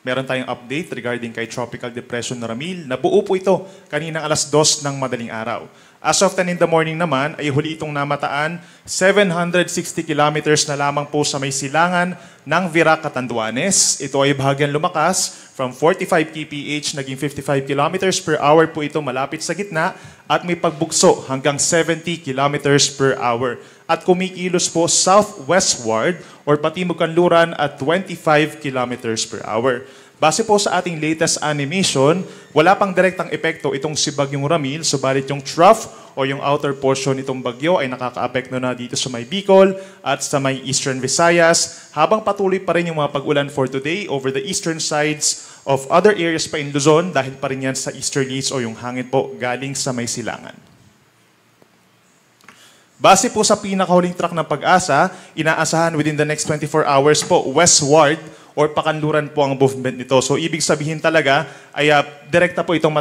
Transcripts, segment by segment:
meron tayong update regarding kay Tropical Depression Ramil. Nabuo po ito kaninang alas 2 ng madaling araw. As of 10 in the morning naman, ay huli itong namataan 760 kilometers na lamang po sa may silangan ng Virac, Catanduanes. Ito ay bahagyang lumakas from 45 kph, naging 55 kilometers per hour po ito malapit sa gitna at may pagbugso hanggang 70 kilometers per hour. At kumikilos po southwestward or patimog kanluran at 25 kilometers per hour. Base po sa ating latest animation, wala pang direktang epekto itong si Bagyong Ramil, subalit yung trough o yung outer portion nitong bagyo ay nakaka-apekto na dito sa may Bicol at sa may Eastern Visayas, habang patuloy pa rin yung mga pag-ulan for today over the eastern sides of other areas pa in Luzon dahil pa rin yan sa easterlies o yung hangin po galing sa may silangan. Base po sa pinakahuling track ng Pag-asa, inaasahan within the next 24 hours po westward or pakanluran po ang movement nito. So ibig sabihin talaga ay direkta po itong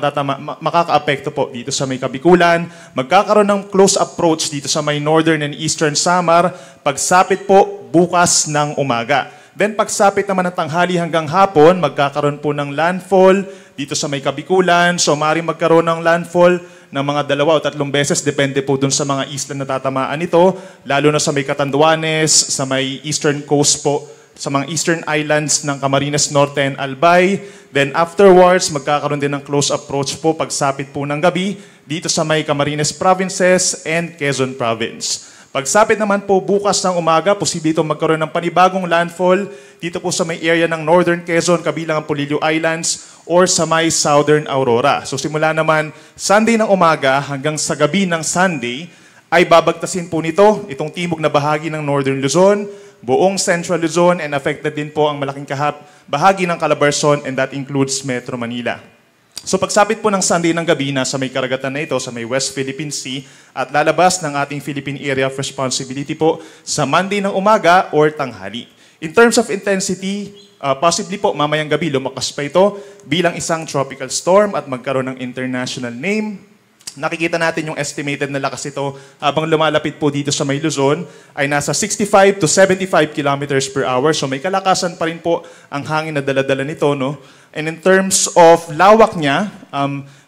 makaka-apekto po dito sa may Kabikulan. Magkakaroon ng close approach dito sa may northern and eastern Samar, pagsapit po bukas ng umaga. Then pagsapit naman ng tanghali hanggang hapon, magkakaroon po ng landfall dito sa may Kabikulan. So maaaring magkaroon ng landfall ng mga 2 o 3 beses, depende po dun sa mga isla na tatamaan ito, lalo na sa may Catanduanes, sa may eastern coast po, sa mga eastern islands ng Camarines Norte and Albay. Then afterwards, magkakaroon din ng close approach po pagsapit po ng gabi dito sa may Camarines Provinces and Quezon Province. Pagsapit naman po bukas ng umaga, posible itong magkaroon ng panibagong landfall dito po sa may area ng Northern Quezon, kabilang ang Polillo Islands or sa may Southern Aurora. So simula naman Sunday ng umaga hanggang sa gabi ng Sunday ay babagtasin po nito itong timog na bahagi ng Northern Luzon, buong Central Luzon, and affected din po ang malaking bahagi ng Calabarzon, and that includes Metro Manila. So pagsapit po ng Sunday ng gabi, nasa may karagatan na ito sa may West Philippine Sea at lalabas ng ating Philippine Area of Responsibility po sa Monday ng umaga or tanghali. In terms of intensity, possibly po mamayang gabi lumakas pa ito bilang isang tropical storm at magkaroon ng international name. Nakikita natin yung estimated na lakas ito habang lumalapit po dito sa may Luzon ay nasa 65 to 75 kilometers per hour. So may kalakasan pa rin po ang hangin na daladala nito, no? And in terms of lawak niya,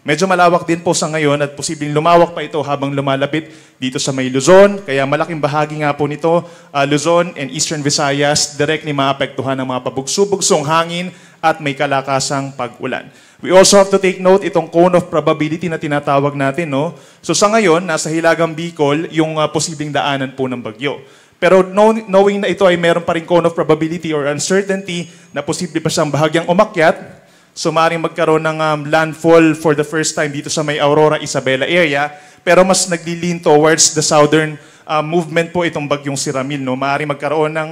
medyo malawak din po sa ngayon at posibleng lumawak pa ito habang lumalapit dito sa may Luzon. Kaya malaking bahagi nga po nito, Luzon and Eastern Visayas, directly maapektuhan ng mga pabugso-bugsong hangin at may kalakasang pag-ulan. We also have to take note itong cone of probability na tinatawag natin, no? So sa ngayon, nasa Hilagang Bicol, yung posibleng daanan po ng bagyo. Pero knowing na ito ay meron pa rin cone of probability or uncertainty na posible pa siyang bahagyang umakyat, so maaaring magkaroon ng landfall for the first time dito sa may Aurora, Isabela area, pero mas nagli-lean towards the southern movement po itong bagyong si Ramil, no? Maaaring magkaroon ng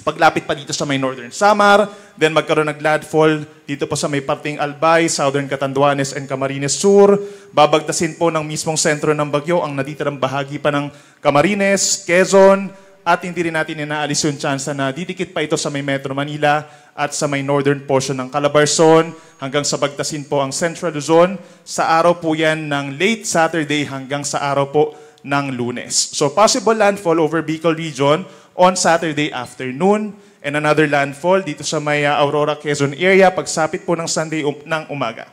paglapit pa dito sa may Northern Samar, then magkaroon ng landfall dito pa sa may parting Albay, Southern Catanduanes and Camarines Sur. Babagtasin po ng mismong sentro ng bagyo ang natitirang bahagi pa ng Camarines, Quezon, at hindi rin natin inaalis yung chance na didikit pa ito sa may Metro Manila at sa may northern portion ng Calabarzon hanggang sa bagtasin po ang Central Luzon. Sa araw po yan ng late Saturday hanggang sa araw po ng Lunes. So possible landfall over Bicol region on Saturday afternoon and another landfall dito sa may Aurora, Quezon area pagsapit po ng Sunday ng umaga.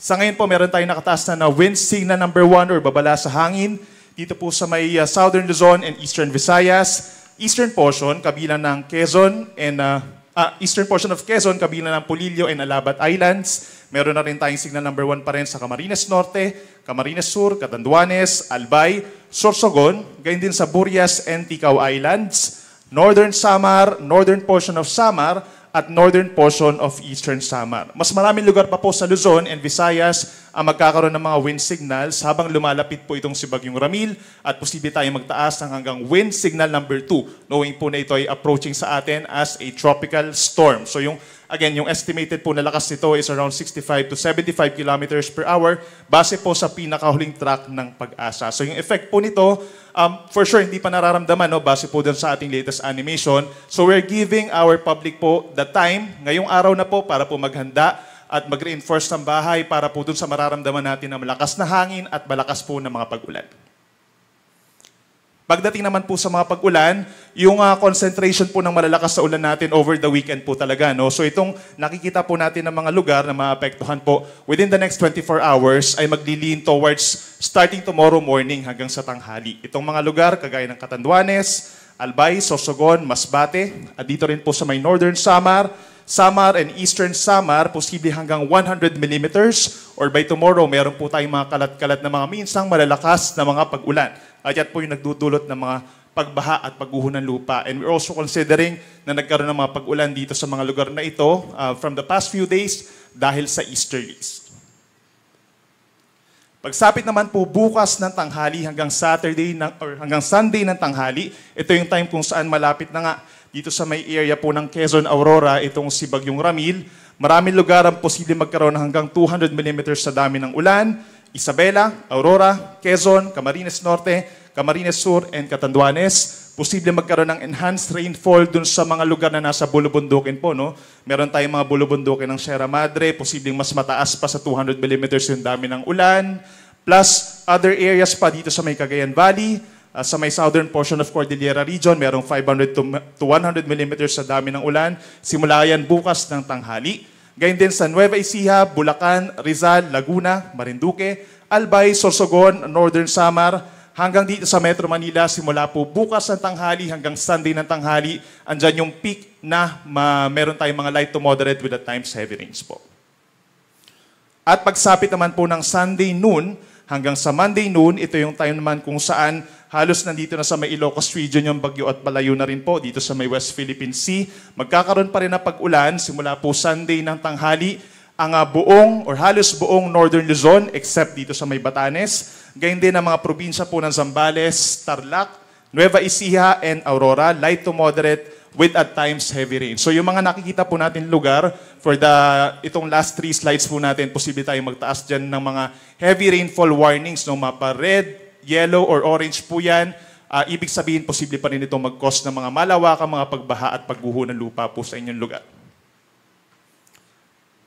Sa ngayon po, meron tayong nakataas na wind signal number 1 or babala sa hangin dito po sa may Southern Luzon and Eastern Visayas. Eastern portion, kabilang ng Quezon and eastern portion of Quezon, kabilang ng Polillo and Alabat Islands. Meron na rin tayong signal number 1 pa rin sa Camarines Norte, Camarines Sur, Catanduanes, Albay, Sorsogon, gayon din sa Burias and Ticao Islands, Northern Samar, northern portion of Samar, at northern portion of Eastern Samar. Mas maraming lugar pa po sa Luzon and Visayas ang magkakaroon ng mga wind signals habang lumalapit po itong si Bagyong Ramil at posible tayong magtaas ng hanggang wind signal number 2, knowing po na ito ay approaching sa atin as a tropical storm. So yung estimated po na lakas nito is around 65 to 75 kilometers per hour base po sa pinakahuling track ng Pag-asa. So yung effect po nito, for sure, hindi pa nararamdaman, no, base po dun sa ating latest animation. So we're giving our public po the time, ngayong araw na po, para po maghanda at mag-reinforce ng bahay para po dun sa mararamdaman natin na malakas na hangin at malakas po na mga pag-ulan. Pagdating naman po sa mga pag-ulan, yung concentration po ng malalakas sa ulan natin over the weekend po talaga. No? So itong nakikita po natin ng mga lugar na maapektuhan po within the next 24 hours ay magli-lean towards starting tomorrow morning hanggang sa tanghali. Itong mga lugar kagaya ng Catanduanes, Albay, Sorsogon, Masbate, at dito rin po sa may Northern Samar, Samar and Eastern Samar, posible hanggang 100 millimeters or by tomorrow, meron po tayong mga kalat-kalat na mga minsang malalakas na mga pag-ulan. At yan po yung nagdudulot ng mga pagbaha at pagguho ng lupa. And we're also considering na nagkaroon ng mga pag-ulan dito sa mga lugar na ito from the past few days dahil sa easterlies. Pagsapit naman po bukas ng tanghali hanggang hanggang Sunday ng tanghali, ito yung time kung saan malapit na nga dito sa may area po ng Quezon, Aurora, itong si Bagyong Ramil. Maraming lugar ang posible magkaroon ng hanggang 200 millimeters sa dami ng ulan. Isabela, Aurora, Quezon, Camarines Norte, Camarines Sur, and Catanduanes. Posible magkaroon ng enhanced rainfall dun sa mga lugar na nasa bulubundukin po. No? Meron tayong mga bulubundukin ng Sierra Madre, posibleng mas mataas pa sa 200 millimeters yung dami ng ulan. Plus, other areas pa dito sa may Cagayan Valley, sa may southern portion of Cordillera Region, merong 500 to 100 millimeters sa dami ng ulan. Simula yan bukas ng tanghali. Gayun din sa Nueva Ecija, Bulacan, Rizal, Laguna, Marinduque, Albay, Sorsogon, Northern Samar, hanggang dito sa Metro Manila, simula po bukas ng tanghali hanggang Sunday ng tanghali, andyan yung peak na meron tayong mga light to moderate with at times heavy rains po. At pagsapit naman po ng Sunday noon hanggang sa Monday noon, ito yung time naman kung saan halos nandito na sa may Ilocos region yung bagyo at palayo na rin po dito sa may West Philippine Sea. Magkakaroon pa rin na pag-ulan simula po Sunday ng tanghali ang buong or halos buong Northern Luzon except dito sa may Batanes. Gayun din ang mga probinsya po ng Zambales, Tarlac, Nueva Ecija, and Aurora, light to moderate with at times heavy rain. So yung mga nakikita po natin lugar for itong last 3 slides po natin, posible tayong magtaas dyan ng mga heavy rainfall warnings, no, mapa red, yellow, or orange po yan. Ibig sabihin, posible pa rin itong mag-cause ng mga malawakang mga pagbaha at pagguho ng lupa po sa inyong lugar.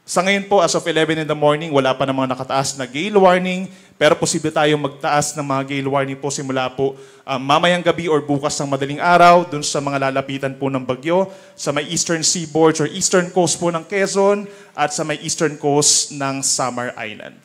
Sa ngayon po, as of 11 in the morning, wala pa namang nakataas na gale warning, pero posible tayong magtaas ng mga gale warning po simula po mamayang gabi or bukas ng madaling araw dun sa mga lalapitan po ng bagyo, sa may eastern seaboard or eastern coast po ng Quezon at sa may eastern coast ng Samar Island.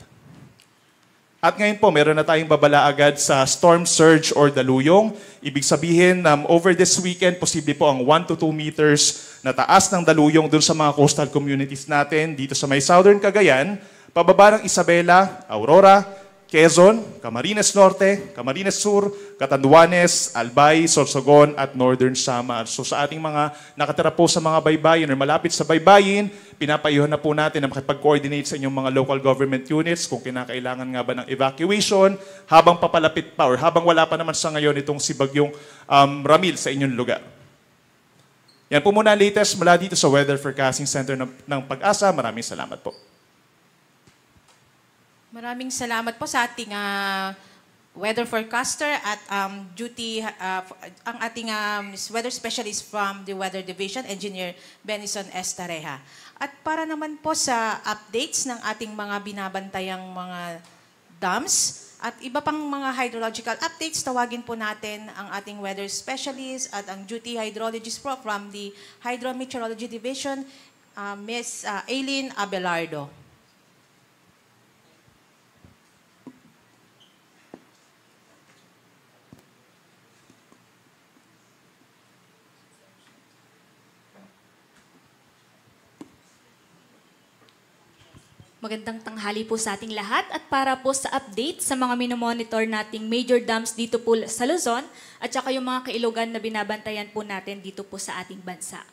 At ngayon po, meron na tayong babala agad sa storm surge or daluyong. Ibig sabihin, over this weekend, posible po ang 1 to 2 meters na taas ng daluyong dun sa mga coastal communities natin dito sa may southern Cagayan, pababa ng Isabela, Aurora, Quezon, Camarines Norte, Camarines Sur, Catanduanes, Albay, Sorsogon, at Northern Samar. So sa ating mga nakatira po sa mga baybayin or malapit sa baybayin, pinapayuhan na po natin na makipag-coordinate sa inyong mga local government units kung kinakailangan nga ba ng evacuation habang papalapit pa or habang wala pa naman sa ngayon itong si Bagyong Ramil sa inyong lugar. Yan po muna latest mula dito sa Weather Forecasting Center ng Pag-asa. Maraming salamat po. Maraming salamat po sa ating weather forecaster at ang ating weather specialist from the Weather Division, Engineer Benison Estareja. At para naman po sa updates ng ating mga binabantayang mga dams at iba pang mga hydrological updates, tawagin po natin ang ating weather specialist at ang duty hydrologist po from the Hydrometeorology Division, Ms. Aileen Abelardo. Magandang tanghali po sa ating lahat at para po sa update sa mga minomonitor nating major dams dito po sa Luzon at saka yung mga kailugan na binabantayan po natin dito po sa ating bansa.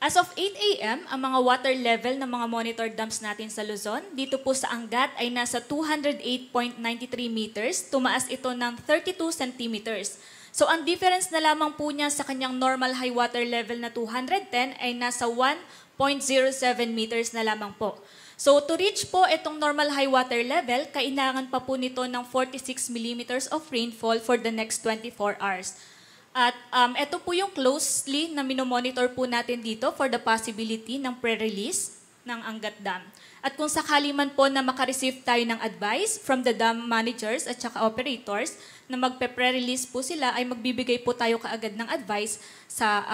As of 8 a.m., ang mga water level ng mga monitor dams natin sa Luzon dito po sa Angat ay nasa 208.93 meters, tumaas ito ng 32 centimeters. So ang difference na lamang po niya sa kanyang normal high water level na 210 ay nasa 1.07 meters na lamang po. So to reach po itong normal high water level, kailangan pa po nito ng 46 millimeters of rainfall for the next 24 hours. At ito po yung closely na minomonitor po natin dito for the possibility ng pre-release. ng Angat Dam. At kung sakali man po na makareceive tayo ng advice from the dam managers at saka operators na magpe-pre-release po sila, ay magbibigay po tayo kaagad ng advice sa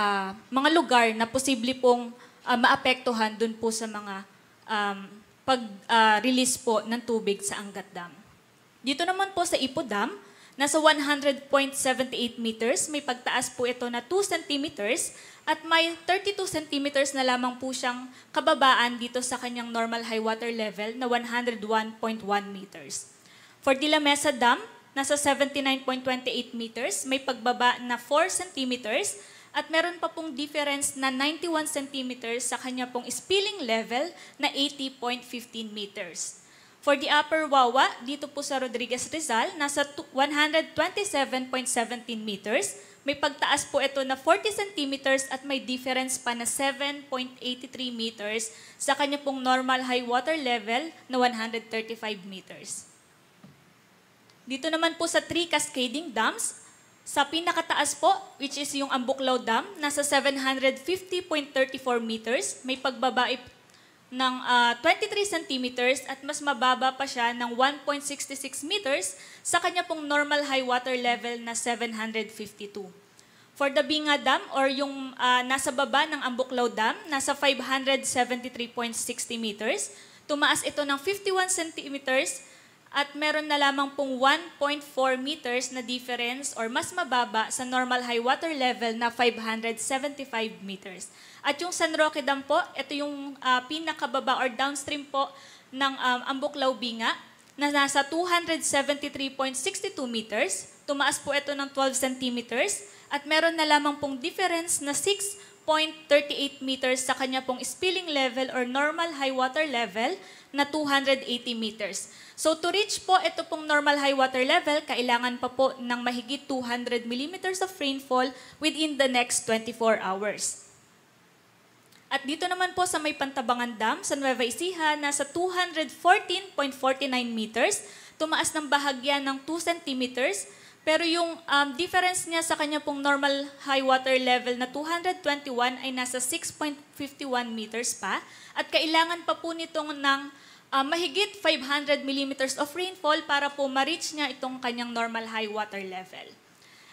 mga lugar na posible pong maapektuhan dun po sa mga pag-release po ng tubig sa Angat Dam. Dito naman po sa Ipo Dam, nasa 100.78 meters, may pagtaas po ito na 2 centimeters at may 32 centimeters na lamang po siyang kababaan dito sa kanyang normal high water level na 101.1 meters. For De La Mesa Dam, nasa 79.28 meters, may pagbaba na 4 centimeters at meron pa pong difference na 91 centimeters sa kanya pong spilling level na 80.15 meters. For the Upper Wawa, dito po sa Rodriguez Rizal, nasa 127.17 meters. May pagtaas po ito na 40 centimeters at may difference pa na 7.83 meters sa kanya pong normal high water level na 135 meters. Dito naman po sa 3 cascading dams, sa pinakataas po, which is yung Ambuklaw Dam, nasa 750.34 meters. May pagbaba ng 23 centimeters at mas mababa pa siya ng 1.66 meters sa kanya pong normal high water level na 752. For the Binga Dam or yung nasa baba ng Ambuklaw Dam, nasa 573.60 meters. Tumaas ito ng 51 centimeters at meron na lamang pong 1.4 meters na difference or mas mababa sa normal high water level na 575 meters. At yung San Roque Dam po, ito yung pinakababa or downstream po ng Ambuklaw Binga na nasa 273.62 meters. Tumaas po ito ng 12 centimeters at meron na lamang pong difference na 6.38 meters sa kanya pong spilling level or normal high water level na 280 meters. So to reach po ito pong normal high water level, kailangan pa po ng mahigit 200 millimeters of rainfall within the next 24 hours. At dito naman po sa may Pantabangan Dam, sa Nueva Ecija, nasa 214.49 meters, tumaas ng bahagya ng 2 centimeters, pero yung difference niya sa kanya pong normal high water level na 221 ay nasa 6.51 meters pa, at kailangan pa po nitong ng mahigit 500 millimeters of rainfall para po ma-reach niya itong kanyang normal high water level.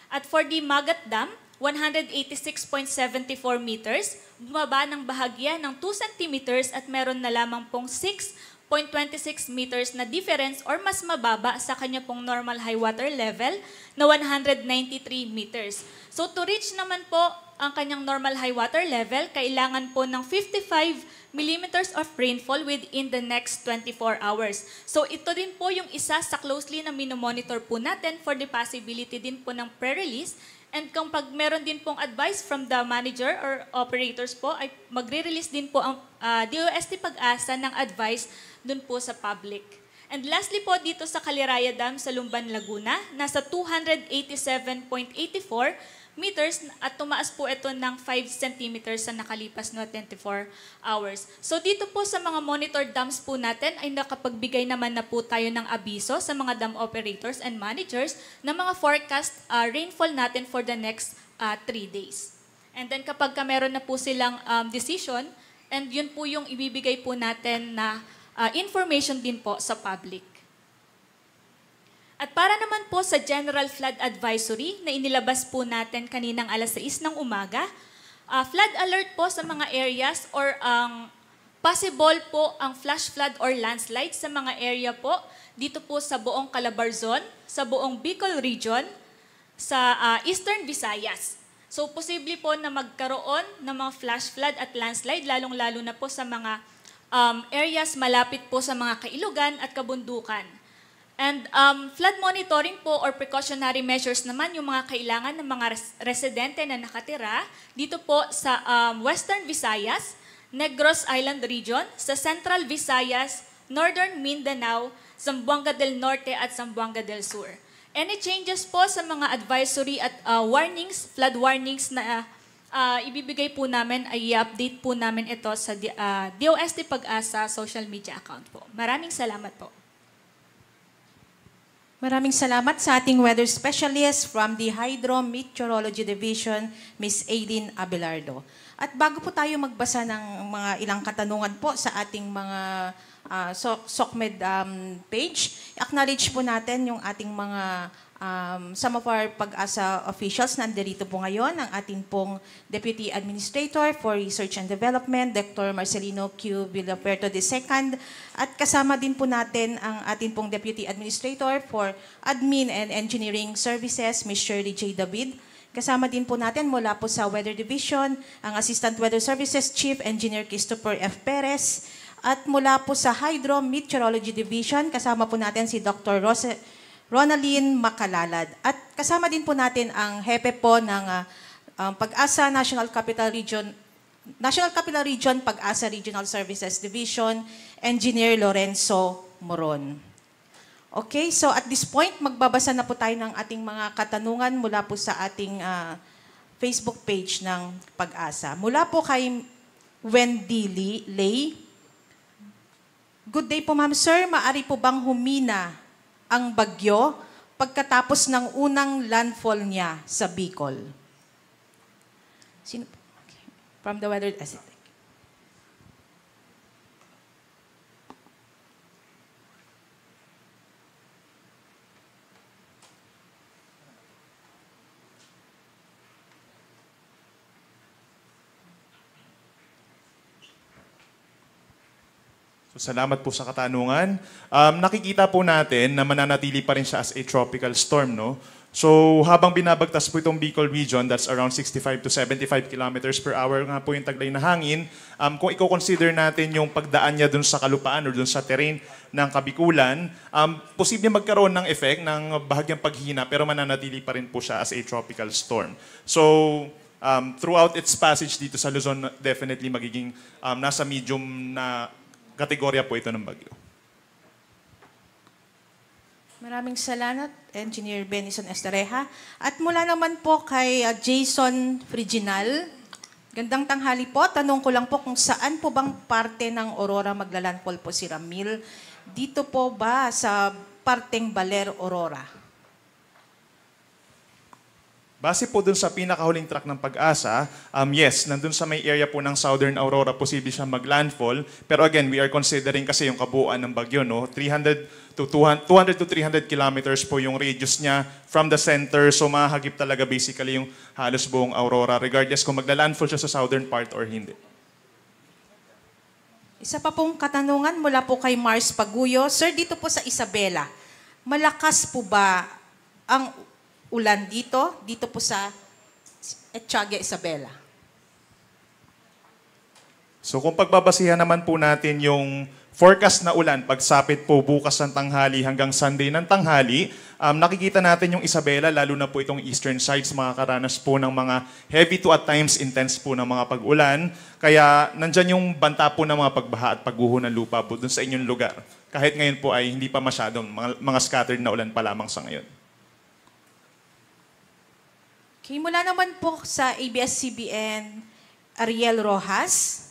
At for the Magat Dam, 186.74 meters, bumaba ng bahagya ng 2 centimeters at meron na lamang pong 6.26 meters na difference or mas mababa sa kanya pong normal high water level na 193 meters. So to reach naman po ang kanyang normal high water level, kailangan po ng 55 millimeters of rainfall within the next 24 hours. So ito din po yung isa sa closely na minomonitor po natin for the possibility din po ng pre-release. And kung pag meron din pong advice from the manager or operators po, ay magre-release din po ang DOST Pag-asa ng advice dun po sa public. And lastly po, dito sa Caliraya Dam sa Lumban, Laguna, nasa 287.84 meters at tumaas po ito ng 5 centimeters sa nakalipas na 24 hours. So dito po sa mga monitor dams po natin ay nakapagbigay naman na po tayo ng abiso sa mga dam operators and managers na mga forecast rainfall natin for the next 3 days. And then kapag meron na po silang decision, and yun po yung ibibigay po natin na information din po sa public. At para naman po sa General Flood Advisory na inilabas po natin kaninang alas 6 ng umaga, flood alert po sa mga areas or possible po ang flash flood or landslide sa mga area po dito po sa buong Calabarzon, sa buong Bicol Region, sa Eastern Visayas. So posible po na magkaroon ng mga flash flood at landslide, lalong-lalo na po sa mga areas malapit po sa mga kailugan at kabundukan. And flood monitoring po or precautionary measures naman yung mga kailangan ng mga residente na nakatira dito po sa Western Visayas, Negros Island Region, sa Central Visayas, Northern Mindanao, Zamboanga del Norte at Zamboanga del Sur. Any changes po sa mga advisory at warnings, flood warnings na ibibigay po namin, ay i-update po namin ito sa DOST Pag-asa social media account po. Maraming salamat po. Maraming salamat sa ating weather specialist from the Hydrometeorology Division, Ms. Aileen Abelardo. At bago po tayo magbasa ng mga ilang katanungan po sa ating mga SOCMED page, acknowledge po natin yung ating mga some of our Pag-asa officials nandirito po ngayon, ang ating pong Deputy Administrator for Research and Development, Dr. Marcelino Q. Villapuerto II, at kasama din po natin ang ating pong Deputy Administrator for Admin and Engineering Services, Ms. Shirley J. David. Kasama din po natin mula po sa Weather Division, ang Assistant Weather Services Chief Engineer Christopher F. Perez, at mula po sa Hydro Meteorology Division, kasama po natin si Dr. Ronaline Macalalad. At kasama din po natin ang hepe po ng Pag-asa National Capital Region Pag-asa Regional Services Division, Engineer Lorenzo Moron. Okay, so at this point, magbabasa na po tayo ng ating mga katanungan mula po sa ating Facebook page ng Pag-asa. Mula po kay Wendy Lay. Good day po, ma'am. Sir, maari po bang humina ang bagyo pagkatapos ng unang landfall niya sa Bicol? Sino? Okay. From the weather. So, salamat po sa katanungan. Nakikita po natin na mananatili pa rin siya as a tropical storm, no? So, habang binabagtas po itong Bicol region, that's around 65 to 75 kilometers per hour nga po yung taglay na hangin. Kung i-consider natin yung pagdaan niya dun sa kalupaan or dun sa terrain ng Kabikulan, posible magkaroon ng effect ng bahagyang paghina pero mananatili pa rin po siya as a tropical storm. So, throughout its passage dito sa Luzon, definitely magiging nasa medium na kategorya po ito ng bagyo. Maraming salamat, Engineer Benison Estareja. At mula naman po kay Jason Friginal. Gandang tanghali po. Tanong ko lang po kung saan po bang parte ng Aurora maglalandfall po si Ramil. Dito po ba sa parteng Baler, Aurora? Base po dun sa pinakahuling track ng Pag-asa, yes, nandun sa may area po ng Southern Aurora, posible siya mag-landfall. Pero again, we are considering kasi yung kabuuan ng bagyo, no? 200 to 300 kilometers po yung radius niya from the center. So mahagip talaga basically yung halos buong Aurora, regardless kung magla-landfall siya sa southern part or hindi. Isa pa pong katanungan mula po kay Mars Paguyo. Sir, dito po sa Isabela, malakas po ba ang ulan dito po sa Ethiaga, Isabela? So kung pagbabasihan naman po natin yung forecast na ulan, pagsapit po bukas ng tanghali hanggang Sunday ng tanghali, nakikita natin yung Isabela, lalo na po itong eastern sides, makakaranas po ng mga heavy to at times intense po ng mga pag-ulan. Kaya nandyan yung banta po ng mga pagbaha at pagguho ng lupa po dun sa inyong lugar. Kahit ngayon po ay hindi pa masyadong mga scattered na ulan pa lamang sa ngayon. Okay, mula naman po sa ABS-CBN, Ariel Rojas,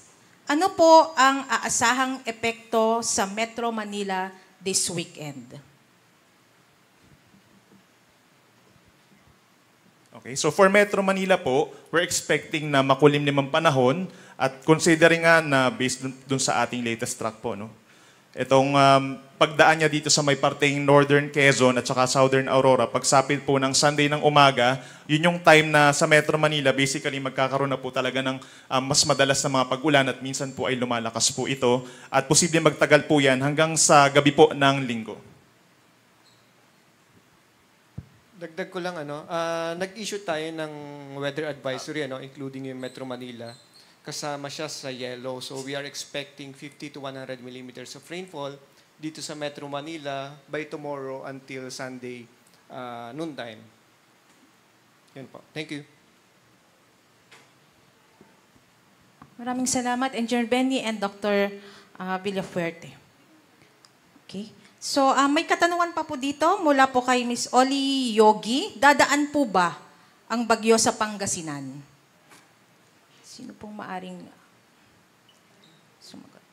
ano po ang aasahang epekto sa Metro Manila this weekend? Okay, so for Metro Manila po, we're expecting na makulimlim ang panahon at considering nga na based dun sa ating latest track po, no? Itong pagdaan niya dito sa may parteng Northern Quezon at saka Southern Aurora, pagsapit po ng Sunday ng umaga, yun yung time na sa Metro Manila, basically magkakaroon na po talaga ng mas madalas na mga pag-ulan at minsan po ay lumalakas po ito. At posible magtagal po yan hanggang sa gabi po ng Linggo. Dagdag ko lang, nag-issue tayo ng weather advisory, including yung Metro Manila. Kasama siya sa yellow. So we are expecting 50 to 100 millimeters of rainfall dito sa Metro Manila by tomorrow until Sunday noontime. Yun po. Thank you. Maraming salamat, Engineer Benny and Dr. Villafuerte. Okay. So, may katanungan pa po dito mula po kay Ms. Oli Yogi. Dadaan po ba ang bagyo sa Pangasinan? Sino pong maaring sumagot?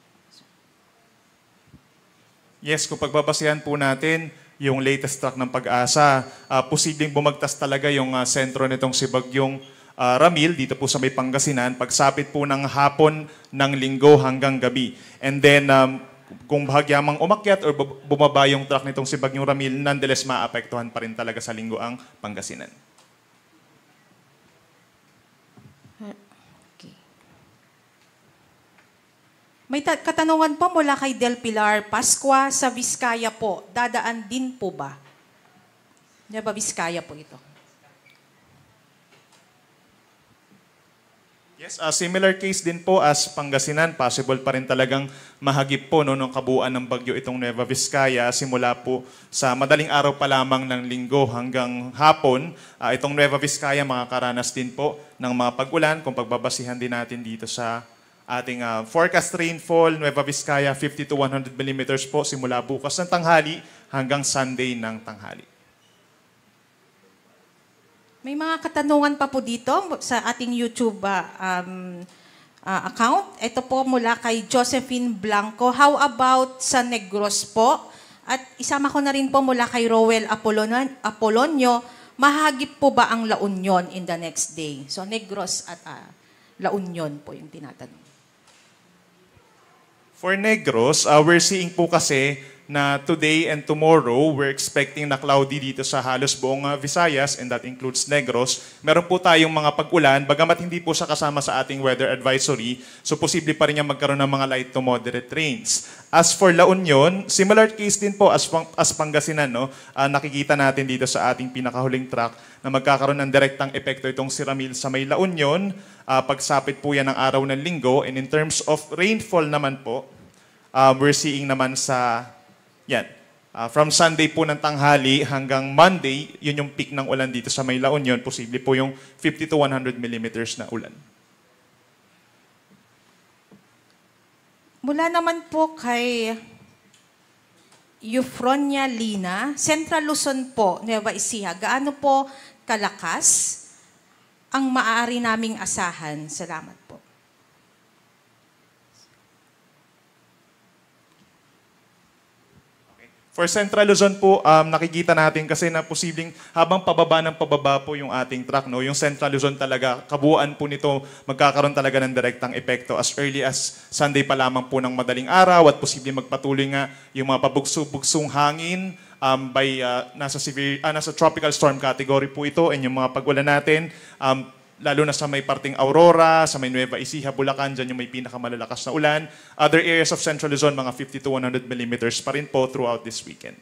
Yes, kung pagbabasihan po natin yung latest track ng Pag-asa, posibleng bumagtas talaga yung sentro nitong si Bagyong Ramil, dito po sa may Pangasinan, pagsapit po ng hapon ng Linggo hanggang gabi. And then, kung bahagyamang umakyat or bumaba yung truck nitong si Bagyong Ramil, nonetheless maapektuhan pa rin talaga sa Linggo ang Pangasinan. Okay. May katanungan po mula kay Del Pilar Pascua sa Vizcaya po. Dadaan din po ba? Nueva Vizcaya po ito. Yes, similar case din po as Pangasinan. Possible pa rin talagang mahagip po ng kabuuan ng bagyo itong Nueva Vizcaya simula po sa madaling araw pa lamang ng Linggo hanggang hapon. Itong Nueva Vizcaya makakaranas din po ng mga pag-ulan kung pagbabasihan din natin dito sa ating forecast rainfall. Nueva Vizcaya 50 to 100 millimeters po simula bukas ng tanghali hanggang Sunday ng tanghali. May mga katanungan pa po dito sa ating YouTube account. Ito po mula kay Josephine Blanco. How about sa Negros po? At isama ko na rin po mula kay Rowel Apolonio. Mahagip po ba ang La Union in the next day? So Negros at La Union po yung tinatanong. For Negros, we're seeing po kasi na today and tomorrow, we're expecting na cloudy dito sa halos buong Visayas, and that includes Negros. Meron po tayong mga pag-ulan, bagamat hindi po siya kasama sa ating weather advisory, so posible pa rin niya magkaroon ng mga light to moderate rains. As for La Union, similar case din po as Pangasinan, no? Nakikita natin dito sa ating pinakahuling track na magkakaroon ng direktang epekto itong si Ramil sa may La Union, pagsapit po yan ng araw ng Linggo, and in terms of rainfall naman po, we're seeing naman sa yan. From Sunday po ng tanghali hanggang Monday, yun yung peak ng ulan dito sa may La Union. Posible po yung 50 to 100 millimeters na ulan. Mula naman po kay Eufronia Lina, Central Luzon po, Nueva Ecija. Gaano po kalakas ang maaari naming asahan? Salamat po. For Central Luzon po, nakikita natin kasi na posibleng habang pababa ng pababa po yung ating track, no? Yung Central Luzon talaga, kabuuan po nito magkakaroon talaga ng direktang epekto as early as Sunday pa lamang po ng madaling araw at posibleng magpatuloy nga yung mga pabugso-bugsong hangin nasa tropical storm category po ito, and yung mga pag-ulan natin, lalo na sa may parting Aurora, sa may Nueva Ecija, Bulacan, dyan yung may pinakamalalakas na ulan. Other areas of Central Luzon, mga 50 to 100 millimeters pa rin po throughout this weekend.